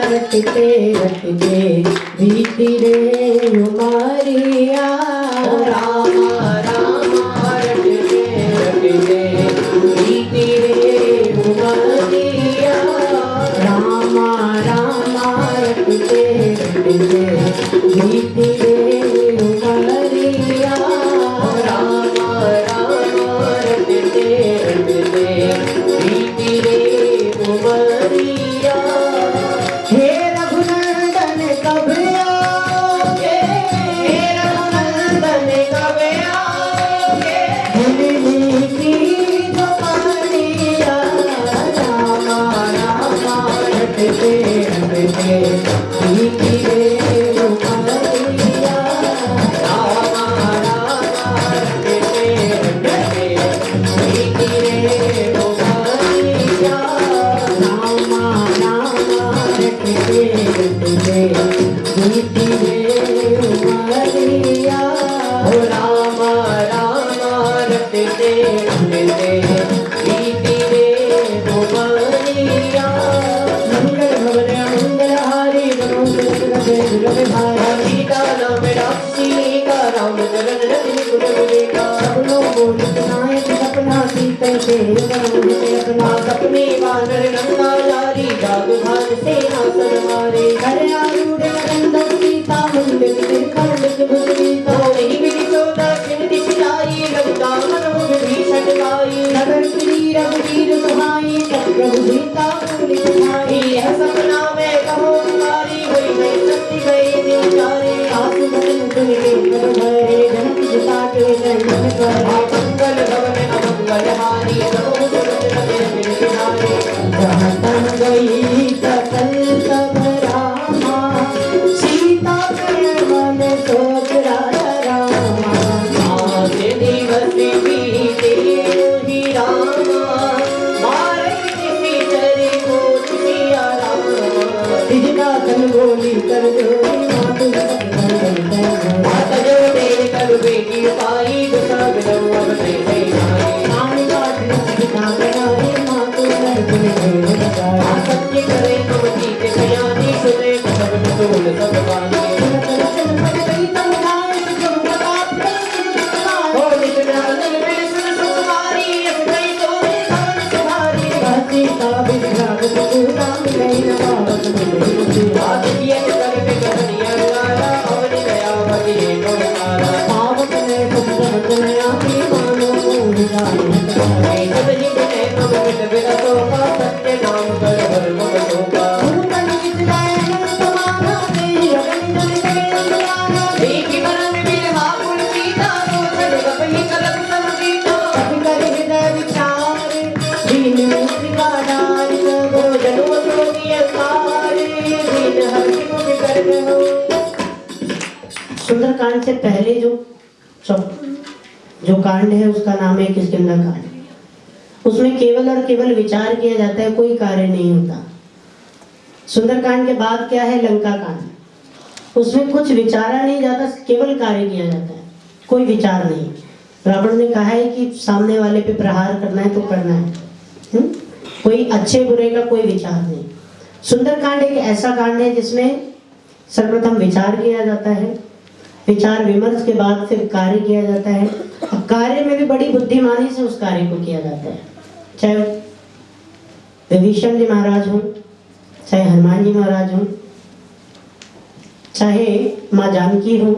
रटते रटते बीती रे उमरिया। रामा रामा रटते रटते बीती रे उमरिया। रामा रामा रटते रटते बीती रे उमरिया। रामा रामा रटते रटते बीती रे उमरिया। हे रघुनंदन कब आओगे? हे रघुनंदन कब आओगे? भूलने की दुकानिया। रामा रामा रटते रटते बीती रे उमरिया। रामा रामा रटते रटते बीती रे उमरिया। रामा रामा रटते रटते बीती रे उमरिया। ओ रामा रामा रटते रटते बीती रे उमरिया। मंगल भवन मंगलहारी मनोहर दुर्लभ भाई। सीता नाम राक्षी का राम चरण रति गुण विवेका। सपनों को नायक सपना सीते से बनते अपना। सपने वानर नंगा जारी जाग भान से आसन मारे। घर आरूढ़ नंदन सीता मुंडित खंडित भुजगीता। नहीं विधि सोता सिर दिश जाई लंका मनोज भीषण गाई। नगर श्री रघुवीर सुहाई प्रभु सीता पूरित भाई। यह सपना मैं कहूँ तुम्हारी हुई गई सत्य गई दिल चारे। आसु बन सुन के कर भरे जनक जिता के जन्म कर। मंगल भवन अमंगल हारी प्रभु सुरत रहे फिर किनारे। जहाँ तन गई सकल सब रामा सीता के मन सोच राजा रामा। आज दिवस बीते ही रामा मारे किसी चरी को सिया रामा। तिजका तन बोली कर जोड़ी मातु माता जो तेरे कर बेटी पाई दुसा बिलव अब तेरे नाई। पानी काट सीता बनाई मातु नर तुम सत्य करे कमती के सयानी सुने सब सोल सब बानी। हो निकला नल मिल सुन सुकुमारी अस गई सोने कान सुहारी। बात किए कर पे कहनिया गारा अवनि दया मति को मारा। सब ही बने मम मिट बिना सोपा सत्य नाम कर हर मम सोपा। देखी मरन मिल हाकुल सीता तो छड़ कपही कलक सब सीता। हो जनो सोनिय सारे दिन हर मुख कर हो। सुंदरकांड से पहले जो कांड है उसका नाम है किष्किंधा कांड। उसमें केवल और केवल विचार किया जाता है, कोई कार्य नहीं होता। सुंदरकांड के बाद क्या है? लंका कांड। उसमें कुछ विचारा नहीं जाता, केवल कार्य किया जाता है, कोई विचार नहीं। रावण ने कहा है कि सामने वाले पे प्रहार करना है तो करना है। कोई अच्छे बुरे का कोई विचार नहीं। सुंदरकांड एक ऐसा कांड है जिसमें सर्वप्रथम विचार किया जाता है, विचार विमर्श के बाद फिर कार्य किया जाता है। अब कार्य में भी बड़ी बुद्धिमानी से उस कार्य को किया जाता है। चाहे विभीषण जी महाराज हो, चाहे हनुमान जी महाराज हो, चाहे माँ जानकी हो,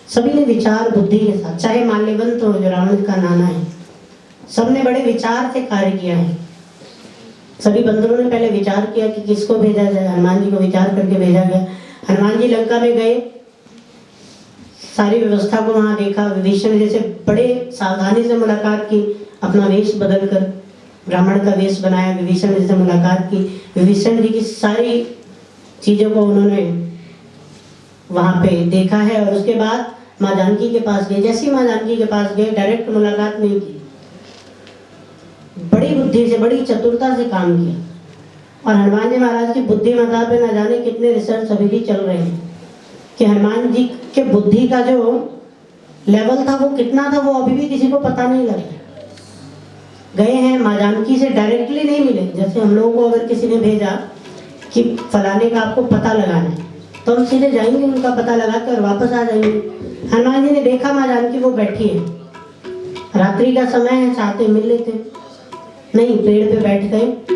सभी ने विचार बुद्धि के साथ, चाहे माल्यवंत हो जो रावण का नाना है, सबने बड़े विचार से कार्य किया है। सभी बंदरों ने पहले विचार किया कि किसको भेजा जाए। हनुमान जी को विचार करके भेजा गया। हनुमान जी लंका में गए, सारी व्यवस्था को वहां देखा। विभीषण जैसे बड़े सावधानी से मुलाकात की, अपना वेश बदलकर ब्राह्मण का वेश बनाया, विभीषण जैसे मुलाकात की। विभीषण जी की सारी चीजों को उन्होंने वहां पे देखा है। और उसके बाद माँ जानकी के पास गए। जैसे ही माँ जानकी के पास गए, डायरेक्ट मुलाकात नहीं की, बड़ी बुद्धि से, बड़ी चतुरता से काम किया। और हनुमान जी महाराज की बुद्धिमत्ता पे न जाने कितने रिसर्च अभी भी चल रहे हैं कि हनुमान जी के बुद्धि का जो लेवल था वो कितना था, वो अभी भी किसी को पता नहीं लगा। गए हैं माँ जानकी से डायरेक्टली नहीं मिले। जैसे हम लोगों को अगर किसी ने भेजा कि फलाने का आपको पता लगाना है, तो हम सीधे जाएंगे उनका पता लगा कर वापस आ जाएंगे। हनुमान जी ने देखा माँ जानकी वो बैठी है, रात्रि का समय है, चाहते मिल लेते, नहीं, पेड़ पे बैठ गए।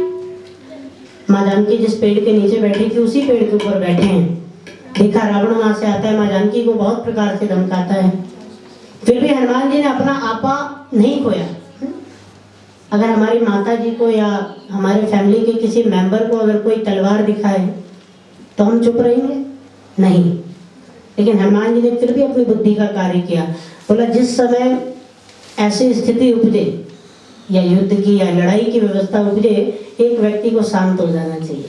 माँ जानकी जिस पेड़ के नीचे बैठी थी उसी पेड़ के ऊपर बैठे हैं। देखा रावण वहां से आता है, माँ जानकी को बहुत प्रकार से धमकाता है, फिर भी हनुमान जी ने अपना आपा नहीं खोया। अगर हमारी माता जी को या हमारे फैमिली के किसी मेंबर को अगर कोई तलवार दिखाए तो हम चुप रहेंगे? नहीं। लेकिन हनुमान जी ने फिर भी अपनी बुद्धि का कार्य किया। बोला जिस समय ऐसी स्थिति उपजे या युद्ध की या लड़ाई की व्यवस्था उपजे, एक व्यक्ति को शांत हो जाना चाहिए।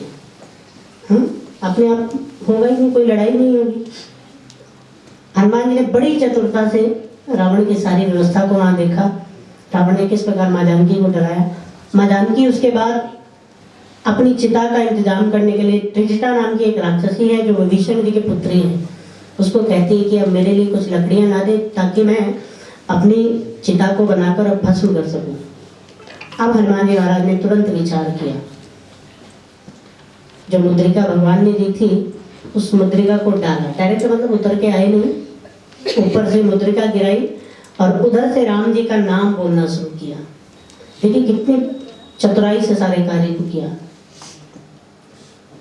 अपने आप होगा ही नहीं, कोई लड़ाई नहीं होगी। हनुमान जी ने बड़ी चतुरता से रावण की सारी व्यवस्था को वहां देखा। रावण ने किस प्रकार माँ जानकी को डराया। माँ जानकी उसके बाद अपनी चिता का इंतजाम करने के लिए, त्रिजटा नाम की एक राक्षसी है जो विभीषण जी के पुत्री है, उसको कहती है कि अब मेरे लिए कुछ लकड़ियां ला दे ताकि मैं अपनी चिता को बनाकर अब भस्म कर सकूं। अब हनुमान जी महाराज ने तुरंत विचार किया। जो मुद्रिका भगवान ने दी थी उस मुद्रिका को डाला, डायरेक्ट मतलब उतर के आए नहीं, ऊपर से मुद्रिका गिराई और उधर से राम जी का नाम बोलना शुरू किया। देखिए कितनी चतुराई से सारे कार्य को किया।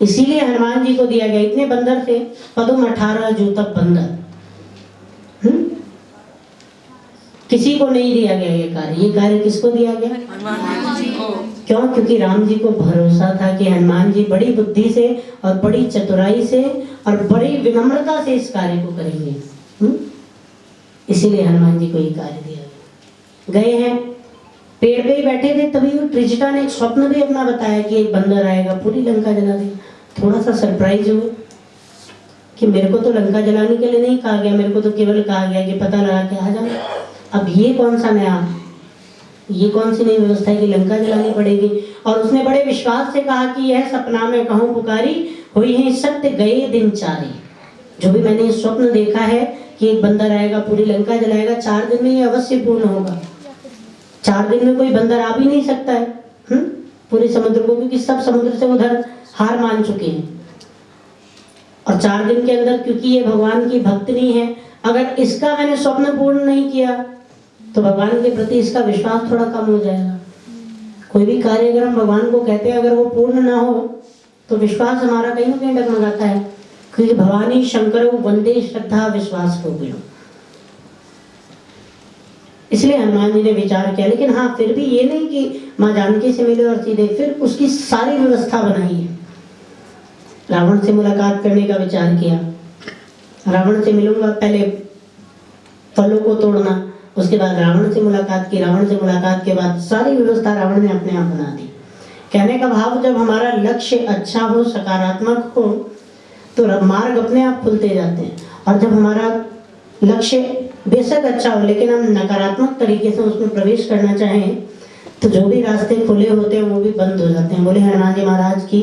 इसीलिए हनुमान जी को दिया गया। इतने बंदर थे, पदुम 18 जो तक बंदर, किसी को नहीं दिया गया ये कार्य। ये कार्य किसको दिया गया? हनुमान जी को। क्यों? क्योंकि राम जी को भरोसा था कि हनुमान जी बड़ी बुद्धि से और बड़ी चतुराई से और बड़ी विनम्रता से इस कार्य को करेंगे। इसीलिए हनुमान जी को ये कार्य दिया गया। गए हैं, पेड़ पे ही बैठे थे, तभी वो त्रिजटा ने एक स्वप्न भी अपना बताया कि एक बंदर आएगा पूरी लंका जला देगा। थोड़ा सा सरप्राइज हुए कि मेरे को तो लंका जलाने के लिए नहीं कहा गया, मेरे को तो केवल कहा गया कि पता लगा के आ जाना। अब ये कौन सा नया, ये कौन सी नई व्यवस्था है कि लंका जलानी पड़ेगी। और उसने बड़े विश्वास से कहा कि यह सपना में कहूँ पुकारी, हुई है सत्य गए दिन चारे। जो भी मैंने स्वप्न देखा है कि एक बंदर आएगा पूरी लंका जलाएगा, 4 दिन में ये अवश्य पूर्ण होगा। 4 दिन में कोई बंदर आ भी नहीं सकता है पूरे समुद्र को, क्योंकि सब समुद्र से उधर हार मान चुके हैं। और 4 दिन के अंदर, क्योंकि ये भगवान की भक्तनी है, अगर इसका मैंने स्वप्न पूर्ण नहीं किया तो भगवान के प्रति इसका विश्वास थोड़ा कम हो जाएगा। कोई भी कार्य अगर हम भगवान को कहते हैं, अगर वो पूर्ण ना हो तो विश्वास हमारा कहीं ना कहीं डगमगाता है। क्योंकि भवानी शंकर वंदे श्रद्धा विश्वास को भी। इसलिए हनुमान जी ने विचार किया। लेकिन हाँ, फिर भी ये नहीं कि माँ जानकी से मिले और सीधे, फिर उसकी सारी व्यवस्था बनाई है। रावण से मुलाकात करने का विचार किया। रावण से मिलूंगा, पहले फलों को तोड़ना, उसके बाद रावण से मुलाकात की। रावण से मुलाकात के बाद सारी व्यवस्था रावण ने अपने आप बना दी। कहने का भाव, जब हमारा लक्ष्य अच्छा हो, सकारात्मक हो, तो मार्ग अपने आप खुलते जाते हैं। और जब हमारा लक्ष्य बेशक अच्छा हो लेकिन हम नकारात्मक तरीके से उसमें प्रवेश करना चाहें तो जो भी रास्ते खुले होते हैं वो भी बंद हो जाते हैं। बोले हनुमान जी महाराज की।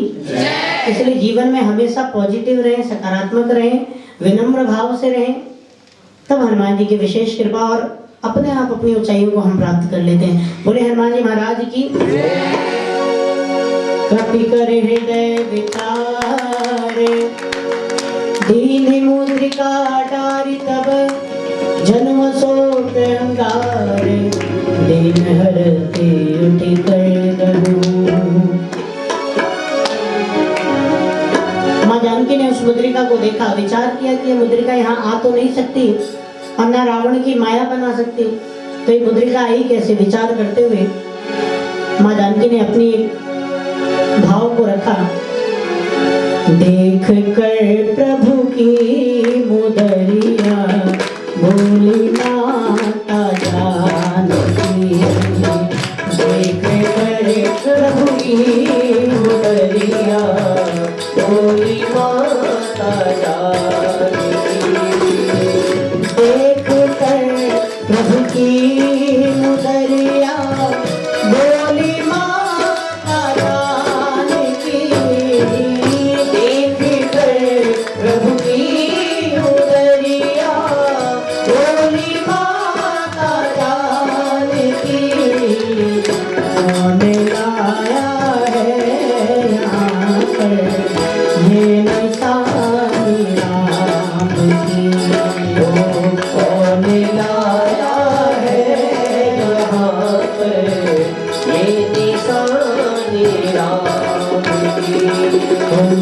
इसलिए जीवन में हमेशा पॉजिटिव रहें, सकारात्मक रहें, विनम्र भाव से रहें, तब हनुमान जी की विशेष कृपा और अपने आप अपनी ऊंचाइयों को हम प्राप्त कर लेते हैं। बोले हनुमान जी महाराज की। कपि कर हृदय विचारे, दीन मुद्रिका डारी तब जन्म सोत अंगारे, दीन हरते उठि कर गहूँ। माँ जानकी ने उस मुद्रिका को देखा, विचार किया कि ये मुद्रिका यहाँ आ तो नहीं सकती और ना रावण की माया बना सकती, तो ये मुद्रिका आई कैसे। विचार करते हुए माँ जानकी ने अपनी भाव को रखा। देख कर प्रभु की मुदरिया, बोली माता जानकी। देख कर प्रभु की मुदरिया, बोली माता जानकी। देख कर प्रभु की मुदरिया, बोली माता जानकी। देख कर प्रभु की मुदरिया, बोली माता जानकी। कौन लाया है यहाँ पर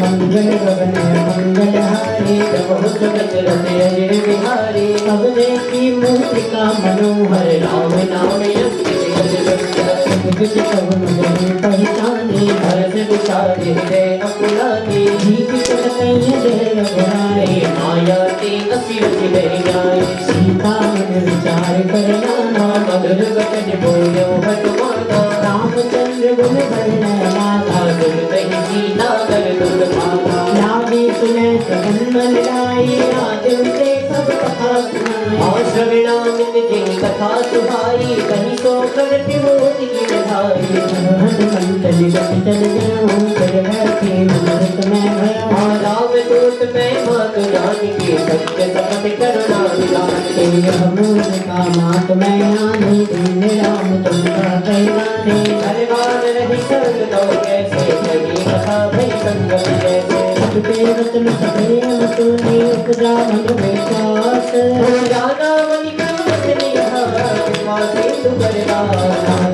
मंगल गगन मंगल हारी बहुत दशरथ अजर बिहारी अब देखी मूर्तिका मनोहर राम नाम विविध कवन बने पहचाने हर्ष विषाद हृदय अकुलानी जीत कहीं जय रघुराए माया ते असुर न्याय सीता मन विचार करना मधुर वचन बोलो हनुमाना रामचंद्र गुण वर्णना दुर्गति सीता कर दुर्भागा लागे सुने सगन मन लाई आदिम से सब कथा सुनाई श्रवणामित जिन कथा सुहाई कहीं सो करति मोति की बधाई हनुमंत निकट चल गयो कर बैठे मनोरथ में भयो राम दूत में मात जानकी सत्य सपथ करुणा निधान तेरे हमूल का मात मैं आने दिन राम तुमका कहलाने धनवान रही संग तो कैसे लगी कथा भई संगम जैसे सबके रत्न सबे मतुनी उपजा मन विकास जाना मणि पर्वत निहार कृपा सिंधु बरदा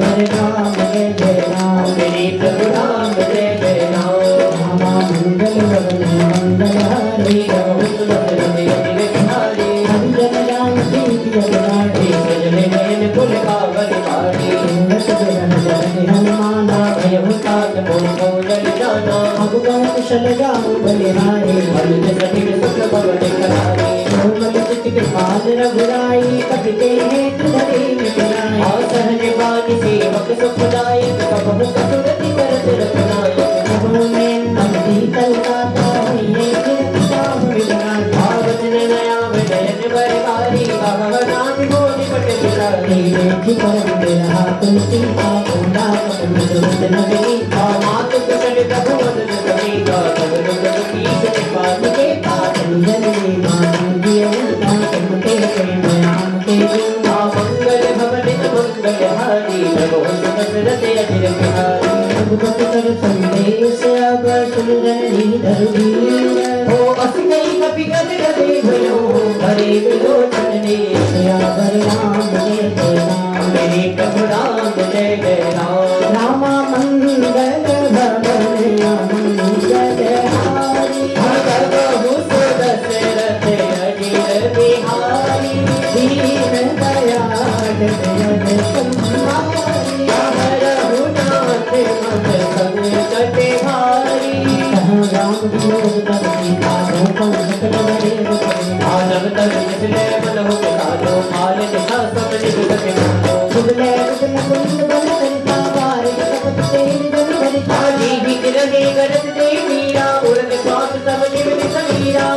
हरे राम जय राम मेरे प्रभु राम जय राम रामा मंगल गगन मंगल हारी बहुत दशरथ अजर बिहारी अंजन राम सीति अबराटी सजने नयन कुल कावल पारी रत बिरह जरनि हनुमाना भय हुतात मोह जल जाना अब बहुत कुशल जाऊं बलिहारी अनुज सहित सुख भवन करारी कोमल चित कृपाल रघुराई कपिते हेतु धरे मिटराई सहज बानी सेवक सुखदाई कबहु कसुरति करत रखनाई कबहु में नमती कलकाता ये कीर्ति काम विराट वचन नया विनयन बरकारी भगवान मोनि पट बिचारी देखी परम बिरहा तुलसी का पूरा कपन जगत नगरी मात कुशल प्रभु वदन समीका सब लोग दुखी सुख पान के पास जलनी मान दिए तुमते प्रेम राम के दूना मंगल भवन मंगल हारी प्रभु दशरथ अजर बिहारी रघुपति कर संदेश अब सुन जननी धरवीर हो असि कपि गद गदे भयो हरे विलोचन ने सियावर राम जय जय राम मेरे प्रभु राम जय जय राम रामा मंगल भवन मंगल हारी भगवहु सो दशरथ अजर बिहारी दीन दयाल दयाल तुम्हारी हरहु नाथ मत संकट हारी राम विनोद कर सीता भूपन सकल बड़े बड़े मानव तन निसले मन हो सालो माल निशा सब निज सके मानो बुदले बुदले कुंड बल करिता वार कपट तेल जल भरिता आजी भीत रहे गरज दे मीरा उड़न श्वास सब निमित समीरा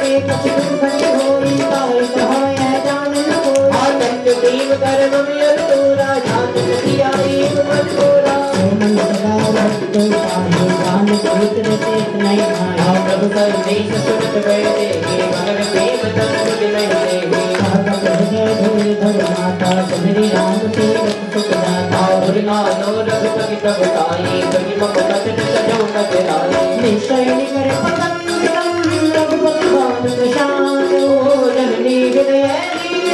के कछु बड़े होई ताई कहाय जानन को आनंद प्रेम कर्म मियल तोरा जान किया एक मन तोरा मन सदा भक्त पाहे गान पवित्र तेत नहीं भाया प्रभु संदेश सुनत बैठे मगन प्रेम तन बुझ नहीं दे कहत हृदय धूल धर माता सबरी राम सेवक सुख दाता दुर्गा नो रघुपति प्रभु ताई कभी मम कथन सजो कतराई निश्चय निकर पतंगम रघुपति बाण प्रशांत जननी हृदय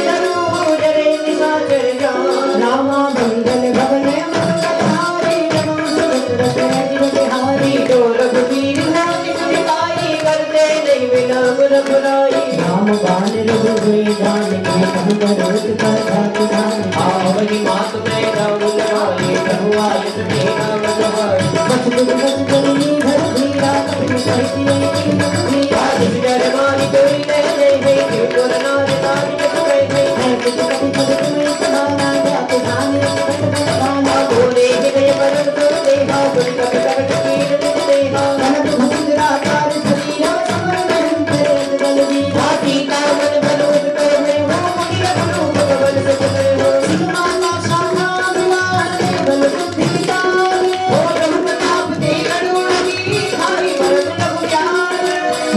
धनु जरे निशाचर जान रामा मंगल भवन मंगल हारी नमो सुभद्र जय बिहारी जो रघुवीर नाथ सुनिताई करते नहीं विलंब रघुराई राम बाण रघुवे जान के हम बरोत कर ठाकुरान आवरी मात में राम लगाए प्रभु आयत में राम सहाय बस बुझ बस जनी भर भीरा कपि कहती आदिश डरमानी कोई नहीं है जो नाथ तारी जगै है कुछ कभी जगत में सहारा जाते जाने कट बना बोले हृदय परम तो देहा कोई कभी कभी कीर देहा कनक भुजरा कार शरीरा समर में तेरे बलवी सीता मन बलोद कर में हो मुनि रघुनु भगवन से कर हो माता शामा दुआरे बल बुद्धि दारे हो रघु प्रताप दे करुणा की धारी भरत रघु यार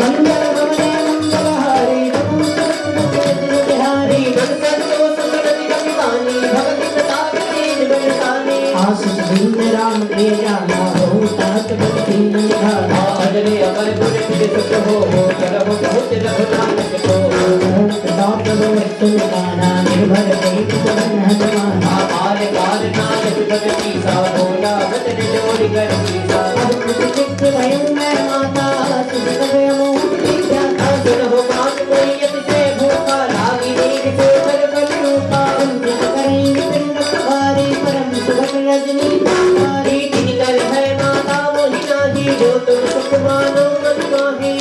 मंगल भवने मंगल हारी नमो सुभद्र बिहारी मन संतोष सुरति कपितानी भगति प्रताप तेज बलशानी आशीष दीन राम के जाना हो तात भक्ति निधाना आजरे अमर गुण निज सुख हो करहु बहुत रघुनाथ को प्रताप सुल्ताना निर्भर देख जगन हनुमाना आपार कार नायक जगती सा भोला बचन जोड़ कर सा अब कुछ चित्त भयं मैं माता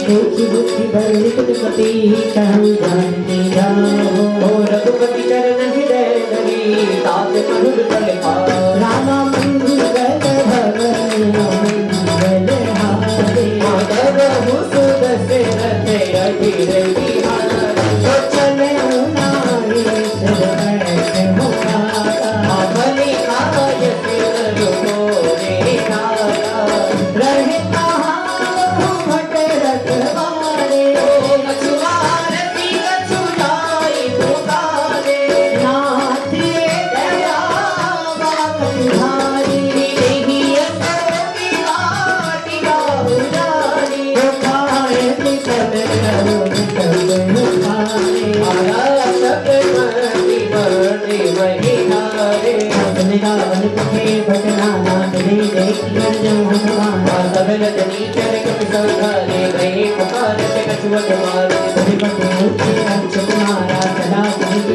देखी बुद्धि भर निकट कपि कहूँ जानते जाओ। रघुपति चरण हृदय धरी तात मधुर फल पाओ। रामा मंगल भवन मंगल हारे माधव सुदशरथ अधीर बिहारी। तो चले उनाई सिर बैठ होगा भले काय सिर मोरे धारा। रहे कहाँ भट रखवारे कछुआरती कछुआई पुकारे। नाथ दया बात तुम्हारी देहि असोकी वाटिका उजारी। खाए निकल करो निकल खाए आया सकमति बरने वही हारे। निरावन पुखे भटना नाथ दे देखी अर्जुन हनुमान सबल नीचर कपि संघारे गए पुकारत कछुअत मारे। हरिपति ऊंचे अंश तुम्हारा सदा सहित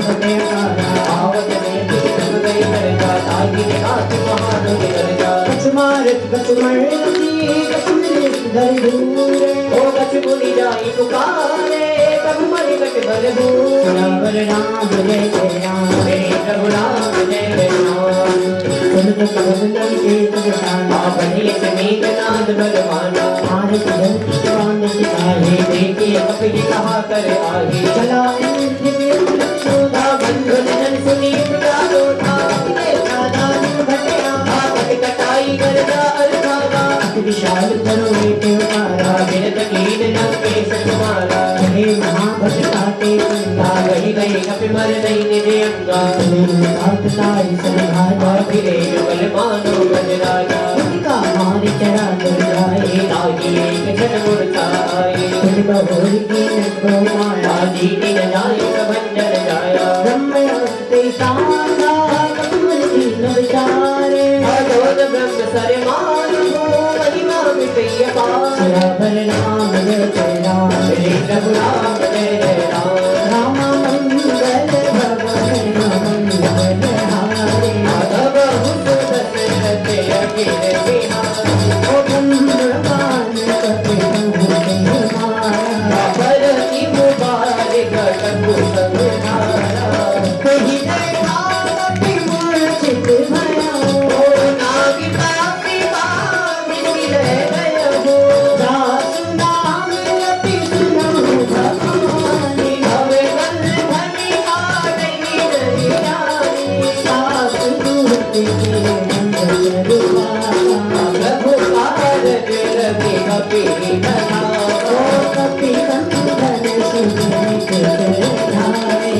बटे पारा आवत में सब गई करता ताकि निकास महान करता। कछुमारत कछुमर्दी कछुमृत धर दूर ओ कछु मुनि जाई पुकारे तब मरि कट बल भूरे। रावण राम जय जय राम हे प्रभु राम जय जय राम। सुनत कवनन के तबताना आपने समेत नाद बलवाना। भारत धरती जवान सिपाही देखे कपि कहा कर आही। चला इंद्र में शोधा बंधु जनन सुनी पुकारो था। दादान भटया आपत कटाई कर जा अर्थागा। अति विशाल करो के उतारा बिरत कीन लंकेश कुमारा। हे महाभट काटे आ गई गई कपि मर नहीं निजे अंगा। ताई संभाला फिरे युगल मानो गजराजा। उनका मार चढ़ा कर जाए ताकि एक जन मुरझाए। तुम बहुरी की नगो माया आदि दिन जाय प्रभंजन जाया। ब्रह्मस्ते साधा कमल की नवचारे अजोद ब्रह्म सर मानु महिमा विषय पार। श्रावण नाम जय जय राम श्री प्रभु राम जय जय राम। राम मंगल भवन मंगल हारे माधव सुदशरथ अखिल बिहारी। ओ ब्रह्मवान कपि हमारा भरति मुबारक कटु संहारा। कही देखा कपि मूर्छित भया ओ नाग पापी पापी मिले गए हो। दास नाम लपि सुनहु भगवानी हवे बंधनि काटहि नरि जानी। सास दूत के मंगल रूपाला प्रभु कारज रवि कपि ओ कथावा। कपि बंधन सुनित धारे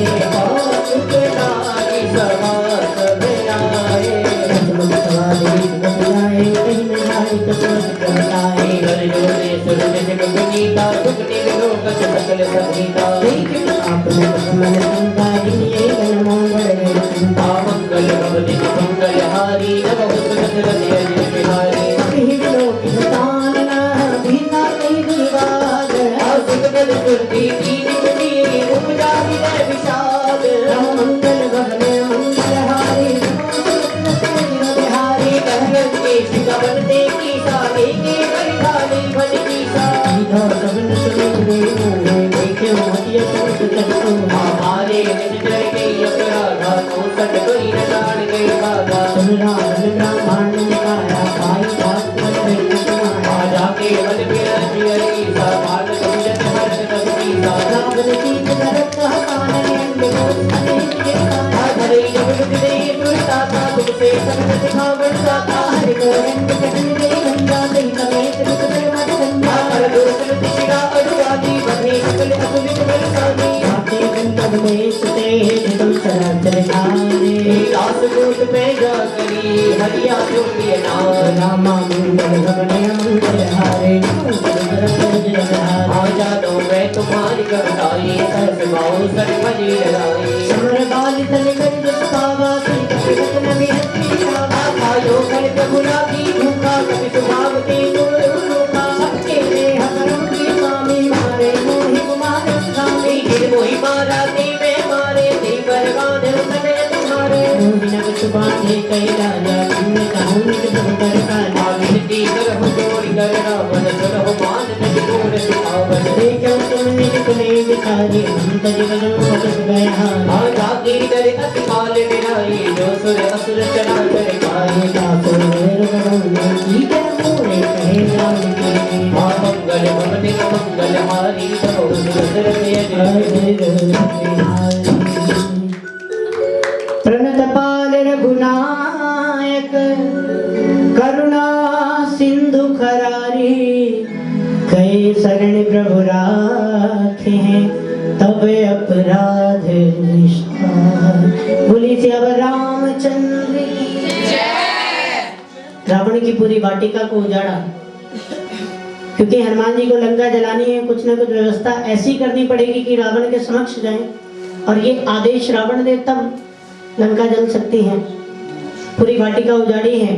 सुखदाई सभा सब आए। रजमग सवारी बतलाए कहीं न जाए कसमत बताए कर जोरे सुर जग पुनीता। दुखनि विलोक सकल संगीता। देख आपने मन संता लिए गण मंगल गए चिंता मंगल भवति मंगल हारी। नव दशरथ अजित बिहारी। कहीं लोक बतान न भीता कहीं दुर्वाद आसुत बल सुरती दीन मुनि उपजा विजय विषाद। राम मंगल भवन मंगल हारी बिहारी कहन के शिकवन ते की साले के परिधानी बन की सा। सीधा सबन सुने मोहे देखे मतिया तो चलतो हमारे निज जर के अपराधा तो सट कोई न जान गई बाधा। सुन रावण ब्रह्मांड निकाया भाई बात में तुम्हारा जाके बल बिरजी सा। बाल समझत हर कभी सा। रावण सीत धरत हमारे अंग धरे जब दे दुर्ता था तुमसे संग सिखावन था। हरि को रंग कटन दे गंगा दई समेत रुक कर मत गंगा हर दोष दिशा अरुआदी बधे सकल अतुलित बल सानी। आते गंगा में सुते तुम चराचर धारे दास दूत में जा करी हरिया जोड़िए नाम। रामा मंगल भवन मंगल हारे आजा दो मैं तुम्हारी कविताई। सहस गाओ सर भजी लगाई। समर बाल तल कर जस पावा सीत पिबत न विहति रावा आयो कर प्रभुला की भूखा कवि सुभावती तुम रूखा। सबके देह करम की स्वामी मारे मोहि कुमार स्वामी गिर मोहि मारा ती में मारे ती परवान तने तुम्हारे। मोहि न कुछ बांधे कई राजा तुमने कहूँ निज प्रभु कर काजा आविष्टी कर हो जोड़ कर रावण सुन हो मान नज गोर सिखा। पावन क्यों तुम निज कुले बिचारे हम तज बदन भटक गए हार आजा की करे अति काल बिनाई जो सुर असुर चला कर पाए दासो मेर बदन की क्या मोरे कहे जान के हाँ मंगल भवने मंगल हारी तब दशरथ प्रणत पाल रघुनायक करुणा सिंधु खरारी कई शरण प्रभु राखे हैं तब अपराध निष्ठार। बोली थी अब रामचंद्र की रावण की पूरी वाटिका को उजाड़ा, क्योंकि हनुमान जी को लंका जलानी है, कुछ न कुछ व्यवस्था ऐसी करनी पड़ेगी कि रावण के समक्ष जाए, और ये आदेश रावण दे तब लंका जल सकती है। पूरी वाटिका उजाड़ी है,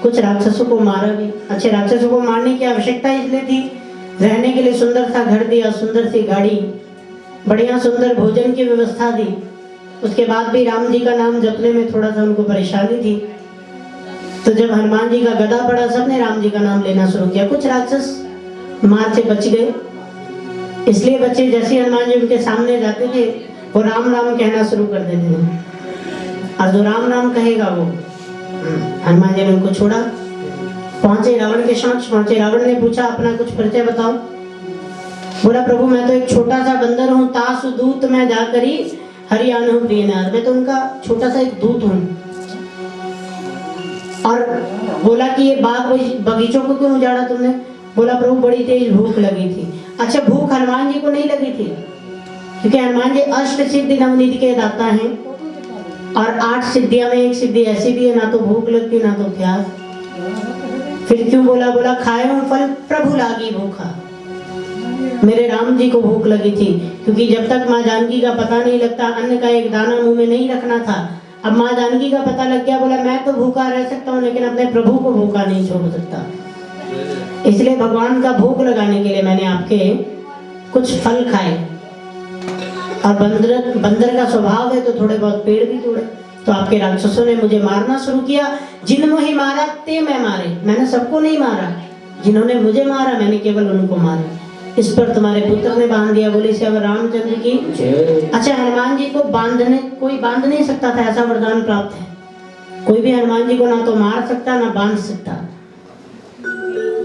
कुछ राक्षसों को मारा भी। अच्छे राक्षसों को मारने की आवश्यकता इसलिए थी, रहने के लिए सुंदर सा घर दिया, सुंदर सी गाड़ी, बढ़िया सुंदर भोजन की व्यवस्था दी। उसके बाद भी राम जी का नाम जपने में थोड़ा सा उनको परेशानी थी, तो जब हनुमान जी का गदा पड़ा सबने राम जी का नाम लेना शुरू किया। कुछ राक्षस मार से बच गए, इसलिए बच्चे जैसे हनुमान जी उनके सामने जाते थे वो राम राम कहना शुरू कर देते थे, और जो राम राम कहेगा वो हनुमान जी ने उनको छोड़ा। पहुंचे रावण के समक्ष पहुंचे, रावण ने पूछा अपना कुछ परिचय बताओ। बोला प्रभु मैं तो एक छोटा सा बंदर हूँ, तासु दूत मैं जाकर ही हरियाणा प्रियनार, मैं तो उनका छोटा सा एक दूत हूँ। और बोला कि ये बाग बगीचों को क्यों उजाड़ा तुमने? बोला प्रभु बड़ी तेज भूख लगी थी। अच्छा भूख हनुमान जी को नहीं लगी थी, क्योंकि हनुमान जी अष्ट सिद्धि नवनिधि के दाता हैं, और 8 सिद्धियां में एक सिद्धि ऐसी भी है ना तो भूख लगती ना तो प्यास। फिर क्यों बोला? बोला खाए हूं फल प्रभु लागी भूखा। मेरे राम जी को भूख लगी थी, क्योंकि जब तक माँ जानकी का पता नहीं लगता अन्न का एक दाना मुंह में नहीं रखना था। अब माँ जानकी का पता लग गया, बोला मैं तो भूखा रह सकता हूँ लेकिन अपने प्रभु को भूखा नहीं छोड़ सकता, इसलिए भगवान का भोग लगाने के लिए मैंने आपके कुछ फल खाए। और बंदर का स्वभाव है तो थोड़े बहुत पेड़ भी तोड़े। तो आपके राक्षसों ने मुझे मारना शुरू किया, जिन मोहि मारा ते मैं मारे। मैंने सबको नहीं मारा, जिन्होंने मुझे मारा मैंने केवल उनको मारा। इस पर तुम्हारे पुत्र ने बांध दिया। बोले से अब रामचंद्र की। अच्छा हनुमान जी को कोई बांध नहीं सकता था, ऐसा वरदान प्राप्त है। कोई भी हनुमान जी को ना तो मार सकता ना बांध सकता,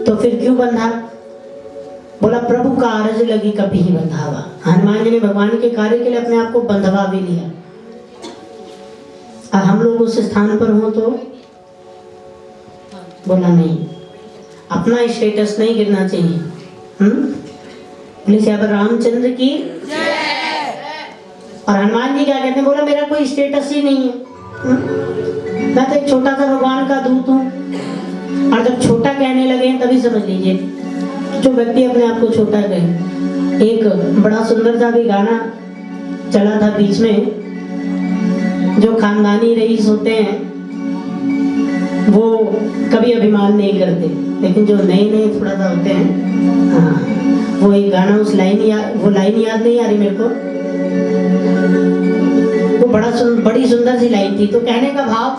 तो फिर क्यों बंधा? बोला प्रभु का आरज लगी कभी ही बंधावा। हनुमान जी ने भगवान के कार्य के लिए अपने आप को बंधवा भी लिया। और हम लोग उस स्थान पर हो तो बोला नहीं, अपना स्टेटस नहीं गिरना चाहिए। पुलिस अब रामचंद्र की। और हनुमान जी क्या कहते हैं? बोला मेरा कोई स्टेटस ही नहीं है, मैं तो एक छोटा सा भगवान का दूत हूँ। और जब छोटा कहने लगे तभी समझ लीजिए जो व्यक्ति अपने आप को छोटा कहे। एक बड़ा सुंदर सा भी गाना चला था बीच में, जो खानदानी रईस होते हैं वो कभी अभिमान नहीं करते, लेकिन जो नए नए थोड़ा सा होते हैं, हाँ वो एक गाना वो लाइन याद नहीं आ रही मेरे को, वो बड़ी सुंदर सी लाइन थी। तो कहने का भाव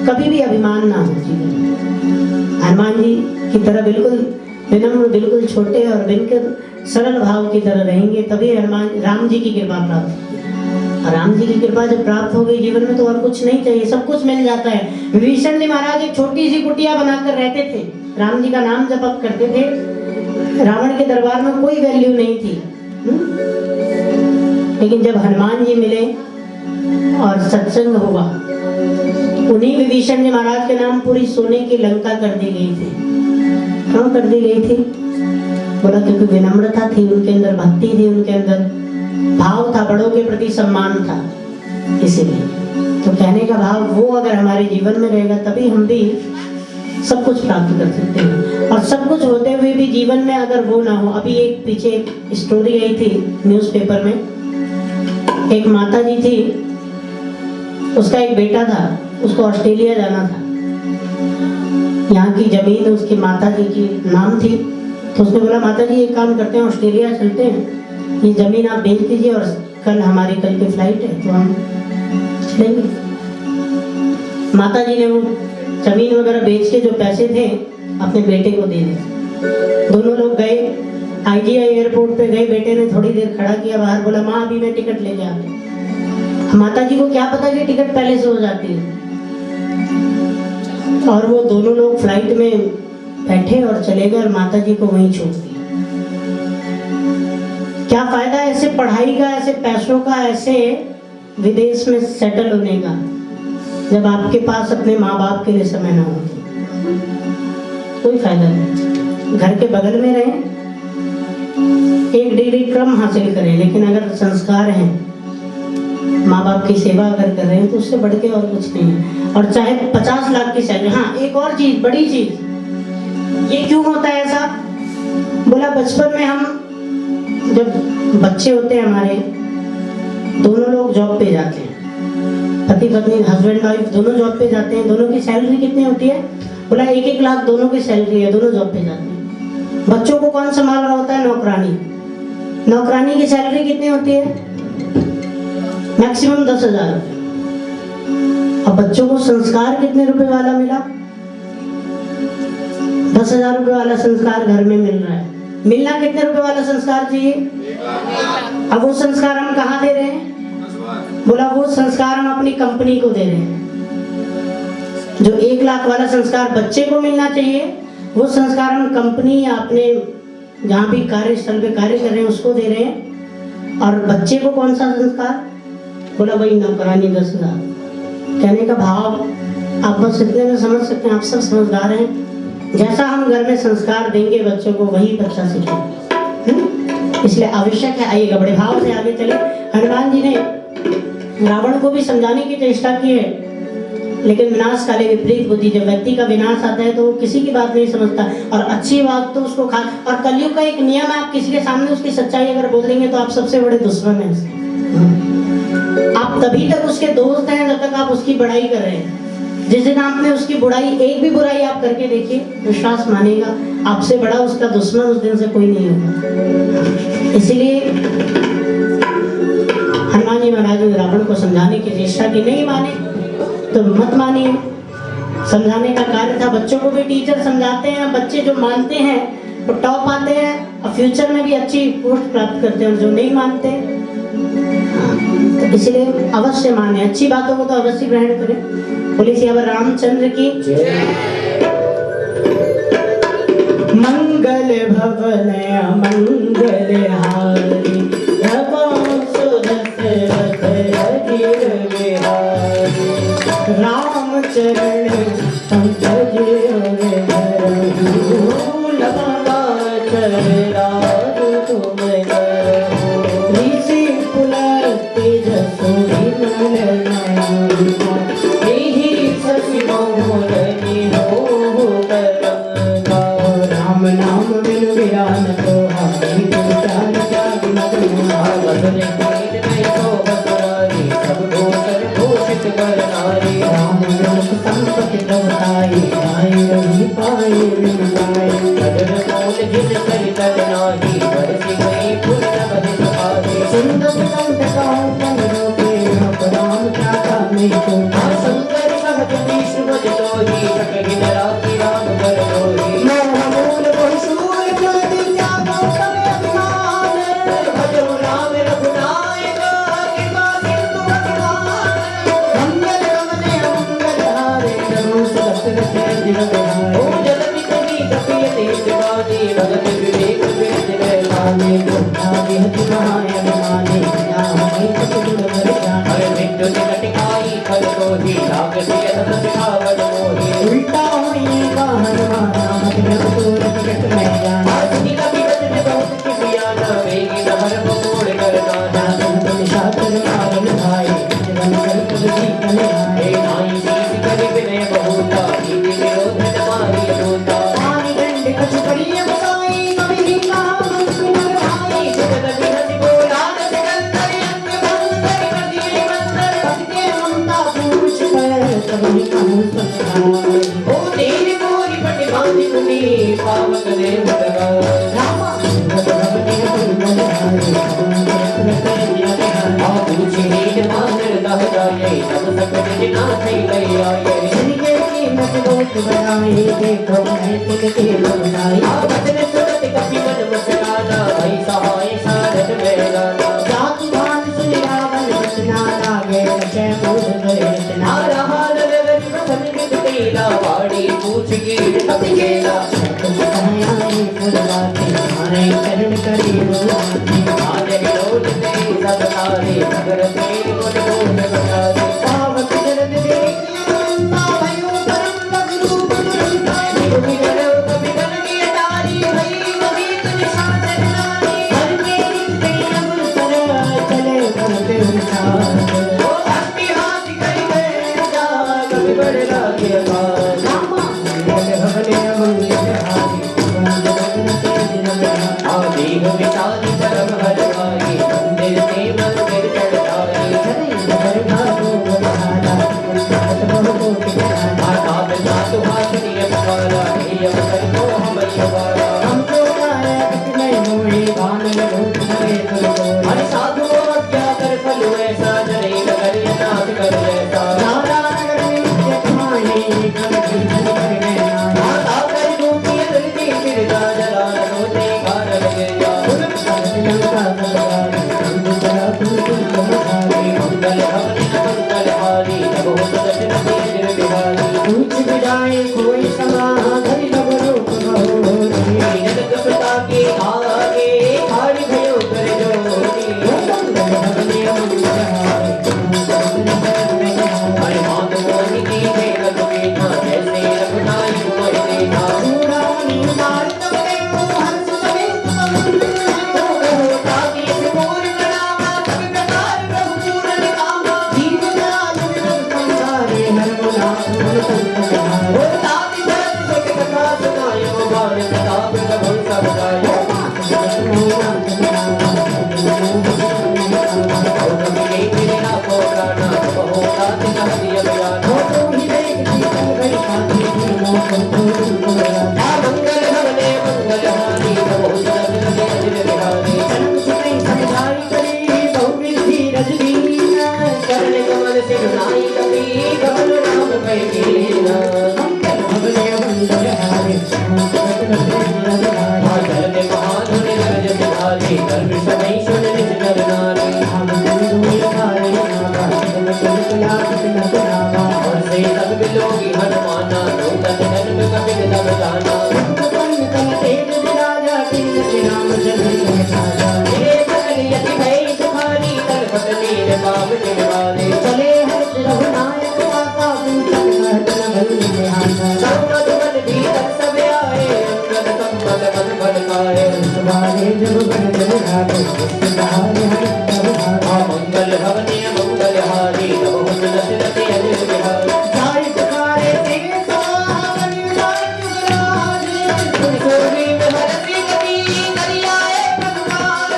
कभी भी अभिमान ना हो जीवन में। हनुमान जी की तरह बिल्कुल विनम्र, बिल्कुल छोटे और बिल्कुल सरल भाव की तरह रहेंगे, तभी राम जी की कृपा प्राप्त होगी। और राम जी की कृपा जब प्राप्त हो गई जीवन में तो और कुछ नहीं चाहिए, सब कुछ मिल जाता है। विभीषण जी महाराज एक छोटी सी कुटिया बनाकर रहते थे, राम जी का नाम जप करते थे। रावण के दरबार में कोई वैल्यू नहीं थी, लेकिन जब हनुमान जी मिले और सत्संग हुआ, उन्हीं विभीषण जी महाराज के नाम पूरी सोने की लंका कर दी गई थी। क्यों कर दी गई थी? बोला क्योंकि विनम्रता थी उनके अंदर, भक्ति थी उनके अंदर, भाव था, बड़ों के प्रति सम्मान था, इसीलिए। तो कहने का भाव वो अगर हमारे जीवन में रहेगा तभी हम भी सब कुछ प्राप्त कर सकते हैं। और सब कुछ होते हुए भी जीवन में अगर वो ना हो, अभी एक पीछे एक स्टोरी आई थी न्यूज़पेपर में, एक माता जी थी, उसका एक बेटा था, उसको ऑस्ट्रेलिया जाना था। यहाँ की जमीन उसकी माता जी की नाम थी, तो उसने बोला माता जी एक काम करते हैं, ऑस्ट्रेलिया चलते हैं, ये जमीन आप बेच दीजिए और कल की फ्लाइट है तो हम चलेंगे। माता जी ने वो जमीन वगैरह बेच के जो पैसे थे अपने बेटे को दे दिए। दोनों लोग गए, IGI एयरपोर्ट पे गए, बेटे ने थोड़ी देर खड़ा किया बाहर, बोला माँ अभी मैं टिकट लेके आता। माता जी को क्या पता कि टिकट पहले से हो जाती है, और वो दोनों लोग फ्लाइट में बैठे और चले गए और माता जी को वहीं छोड़ दिया। क्या फायदा ऐसे पढ़ाई का, ऐसे पैसों का, ऐसे विदेश में सेटल होने का, जब आपके पास अपने माँ बाप के लिए समय ना हो? कोई फायदा नहीं। घर के बगल में रहें, एक डिग्री कम हासिल करें, लेकिन अगर संस्कार हैं, माँ बाप की सेवा अगर कर रहे हैं, तो उससे बढ़ के और कुछ नहीं है। और चाहे 50 लाख की सैलरी। हाँ, एक और चीज, बड़ी चीज, ये क्यों होता है ऐसा? बोला बचपन में हम जब बच्चे होते हैं हमारे, दोनों लोग जॉब पे जाते हैं, पति पत्नी, हस्बैंड वाइफ दोनों जॉब पे जाते हैं। दोनों की सैलरी कितनी होती है? बोला 1-1 लाख दोनों की सैलरी है, दोनों जॉब पे जाते हैं। बच्चों को कौन संभाल रहा होता है? नौकरानी। नौकरानी की सैलरी कितनी होती है? मैक्सिमम 10,000 रुपये। अब बच्चों को संस्कार कितने रुपए वाला मिला? 10,000 रुपये वाला संस्कार घर में मिल रहा है। मिलना कितने रुपए वाला संस्कार चाहिए? अब वो संस्कार हम कहाँ दे रहे हैं? बोला वो संस्कार हम अपनी कंपनी को दे रहे हैं। जो 1 लाख वाला संस्कार बच्चे को मिलना चाहिए, वो संस्कार हम कंपनी या अपने जहाँ भी कार्यस्थल पे कार्य कर रहे हैं उसको दे रहे हैं। और बच्चे को कौन सा संस्कार? बोला वही नौकरानी 10,000। कहने का भाव आप बस इतने में समझ सकते हैं, आप सब समझदार हैं। जैसा हम घर में संस्कार देंगे बच्चों को, वही बच्चा सीखेगा। इसलिए आवश्यक है, आइएगा बड़े भाव से आगे चले। हनुमान जी ने रावण को भी समझाने की चेष्टा की है, लेकिन विनाश काले विपरीत बुद्धि। जब व्यक्ति का विनाश आता है तो वो किसी की बात नहीं समझता, और अच्छी बात तो उसको खा। और कलयुग का एक नियम है, आप किसी के सामने उसकी सच्चाई अगर बोल देंगे तो आप सबसे बड़े दुश्मन हैं उसके। आप तभी तक उसके दोस्त हैं जब तक आप उसकी बड़ाई कर रहे हैं। जिस दिन आपने उसकी बुराई, एक भी बुराई आप करके देखिए, विश्वास मानेगा आपसे बड़ा उसका दुश्मन उस दिन से कोई नहीं होगा। इसलिए हनुमान जी महाराज ने रावण को समझाने की चेष्टा की, नहीं माने तो मत मानिए। समझाने का कार्य था। बच्चों को भी टीचर समझाते हैं, बच्चे जो मानते हैं वो टॉप आते हैं और फ्यूचर में भी अच्छी पोस्ट प्राप्त करते हैं, और जो नहीं मानते तो इसलिए अवश्य माने, अच्छी बातों को तो अवश्य ग्रहण करें। बोले सियावर रामचंद्र की मंगल भवन मंगल हारी, राम चरण पंकज ऋषि कुल राम नाम बिन विरान तो हरि विचार जाग राम लोक संपत्ति प्रवताई, आय रवि पाए बिन पाए। सुंदर संत कहूँ तन रोके, राम क्या कामे को। मोहमूल कोई सूर कुल विद्या गौतम अभिमान, भजो राम रघुनायक कृपा सिंधु भगवान। मंगल गमने मंगल हारे, प्रभु सुदर्शन के दिव बहारे। ओ जगति कवि कपियते शिवानी, भगत विवेक वेद रहमाने। दुर्गा विहत महायन माने, नाम एक तुम बर जाने। हर मृत्यु निकट आई फल कोहि, लाग सिय सत सिखावन मोहि। उल्टा होई का हनुमान नाम, जग तोर प्रकट मैं जाना। आसुनि का विगत में बहुत किसियाना, वेगी नहर मोड़ करना। नासम तुम शातर मारन भाई, जीवन कल्प विधि कले आए। नाई शीश करि विनय बहुता, नीति विरोध न मारी दूता। पानी दंड कछु करिय बसाई, कभी ही कहा मंत्र नर भाई। जगत विहति बोला न सिकंदर, अंग भंग कर दिए मंतर। भक्ति ममता पूछ कर, कभी कहूँ संसार। ओ तेरे मोरी पट बांधि मुनि, पावक देव भगवान। रामा भगवती मंगल हारे, आप पूछे नीड मानर दह जाए, तब सकत जिना थई लई आए। जिनके कीमत बहुत बढ़ाए, देखो मैं तिनके बनाए। आप बचन सुनत कपि मन मस्ताना, तुम्हारे चरण करे रोहानी आज विलोलते सब तारे करते गुण गुण गाते पावक जलद देखिए मनता भयो परम लघु रूप दुरंता कभी करो कभी कर की तारी भई कभी तुझ साथ नारी हर के नित्य अवसर चले करते उचार ओ भक्ति हाथ करी गए जा कभी बड़ लागे बात रामा मंगल हवने मंगल हारी आदि विचारी परम हर भाई मंदिर से मंदिर चढ़ाई माता पिता सुहासिनी अपारा नियम कर को हम यवारा हर साधु आज्ञा कर फल ऐसा जने नगर नाथ कर ऐसा माता कर दूती दलती फिर जा जला रोते घर लगे जा मंगल हवनि मंगल हारी बहुत दर्शन देव बिहारी कोई समाधि रूप जनक सुता के आगे खाड़ी भयो कर जोरी हरे मात मोहि की देव बेटा जैसे रघुनाई मोहि देखा ताकि पूर्ण नामा सब प्रकार प्रभु पूर्ण कामा ओ ताकि धर्म सुख कथा सुनायो बाण प्रताप प्रभु सब गायो और कभी तेरे ना को प्राणा बहु ताकि नहरिय बयाना मंगल हवने मंगल हारी बहुत दर्शन देव बिहारी चरण कमल सिरनाई कभी कमल नाम कैलीना चल में महाधुन रज बिहारी कर्म समय सुन निज नर नारी और से सब बिलोगी हनुमाना नूतन जन्म कपिल तब जाना हे सकल यति भई सुखारी तल पट नीर पाव निवारे चले हर्ष रघुनायक माता संगत मन भीतर सब आए अंगद संपद मन बल पाए मंगल हवने मंगल हारी बहुत दशरथ अनिल बिहारी सोरी में हरसी गति करियाए भगवान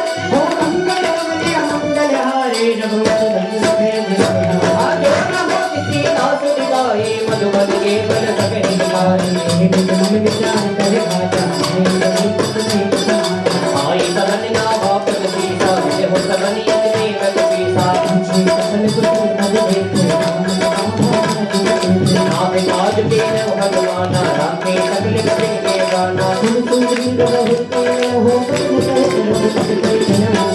आजो न हो किसी दास दिवाई मधुबन के बल सके निवारी आई सगन ना बाप सीसा विजय हो सगन यति देवत सीसा नाम काज के न भगवाना राखे सकल कपिल के गाना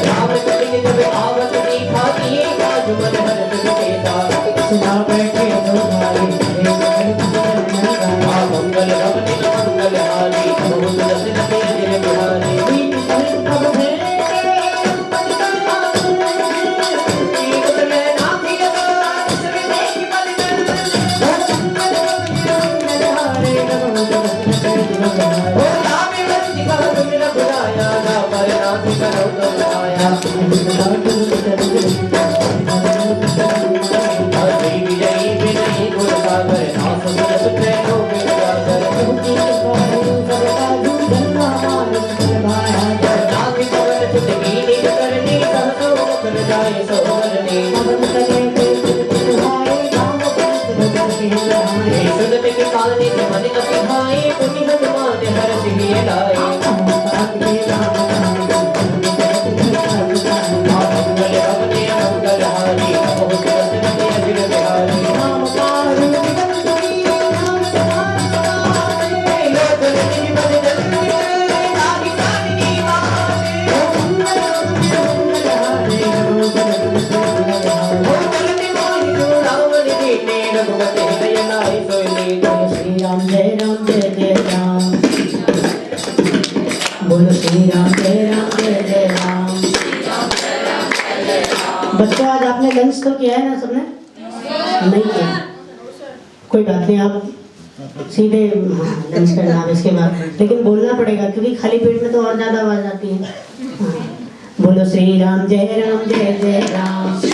राम कपिल जब आवत देखा दिए काज मन हर्ष सुकेता मंगल हवनि मंगल हारी बहुत दशरथ अनिल बिहारी सुनते के पालने के मन कपि भाई पुनि हनुमान हर सिहिए लाए मंगल हवने मंगल हारी बहुत दशरथ अनिल बिहारी श्री राम जय जय राम बोलो श्री राम बच्चों आज आपने लंच तो किया है ना सबने? नहीं किया, कोई बात नहीं, आप सीधे लंच करना अब इसके बाद, लेकिन बोलना पड़ेगा क्योंकि खाली पेट में तो और ज्यादा आवाज आती है। हाँ, बोलो श्री राम जय जय राम।